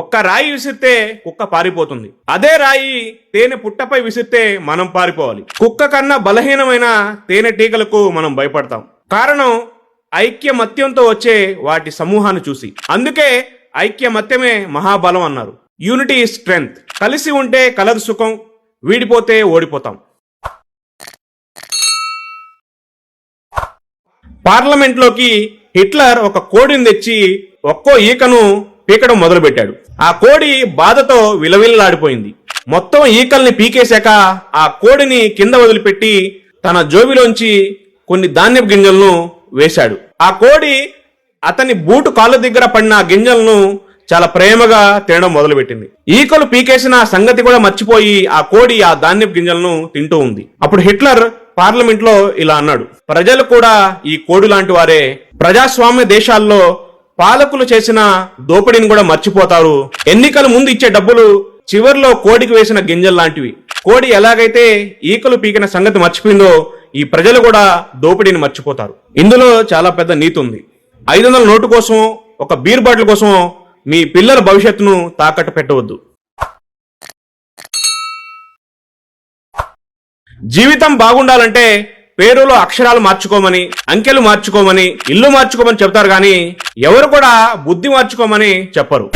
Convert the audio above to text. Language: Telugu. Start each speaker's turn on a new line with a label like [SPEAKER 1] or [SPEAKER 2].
[SPEAKER 1] ఒక్క రాయి విసిరితే కుక్క పారిపోతుంది. అదే రాయి తేనె పుట్టపై విసిరితే మనం పారిపోవాలి. కుక్క కన్నా బలహీనమైన తేనెటీగలకు మనం భయపడతాం. కారణం ఐక్యమత్యంతో వచ్చే వాటి సమూహాన్ని చూసి. అందుకే ఐక్యమత్యమే మహాబలం అన్నారు. Unity is strength. కలిసి ఉంటే కలదు సుఖం, వీడిపోతే ఓడిపోతాం. పార్లమెంట్లోకి హిట్లర్ ఒక కోడిని తెచ్చి ఒక్కో ఈకను పీకడం మొదలుపెట్టాడు. ఆ కోడి బాధతో విలవిల్లాడిపోయింది. మొత్తం ఈకల్ని పీకేశాక ఆ కోడిని కింద వదిలిపెట్టి తన జోబిలోంచి కొన్ని ధాన్యపు గింజలను వేశాడు. ఆ కోడి అతని బూటు కాళ్ళ దగ్గర పడిన గింజలను చాలా ప్రేమగా తినడం మొదలుపెట్టింది. ఈకలు పీకేసిన సంగతి కూడా మర్చిపోయి ఆ కోడి ఆ ధాన్యపు గింజలను తింటూ ఉంది. అప్పుడు హిట్లర్ పార్లమెంట్ లో ఇలా అన్నాడు, ప్రజలు కూడా ఈ కోడి లాంటి వారే. ప్రజాస్వామ్య దేశాల్లో పాలకులు చేసిన దోపిడీని కూడా మర్చిపోతారు. ఎన్నికల ముందు ఇచ్చే డబ్బులు చివర్లో కోడికి వేసిన గింజలు లాంటివి. కోడి ఎలాగైతే ఈకలు పీకిన సంగతి మర్చిపోయిందో ఈ ప్రజలు కూడా దోపిడీని మర్చిపోతారు. ఇందులో చాలా పెద్ద నీతి ఉంది. 500 నోటు కోసం, ఒక బీర్ బాటిల్ కోసం మీ పిల్లల భవిష్యత్తును తాకట్టు పెట్టవద్దు. జీవితం బాగుండాలంటే పేరులో అక్షరాలు మార్చుకోమని, అంకెలు మార్చుకోమని, ఇల్లు మార్చుకోమని చెప్తారు కానీ ఎవరు కూడా బుద్ధి మార్చుకోమని చెప్పరు.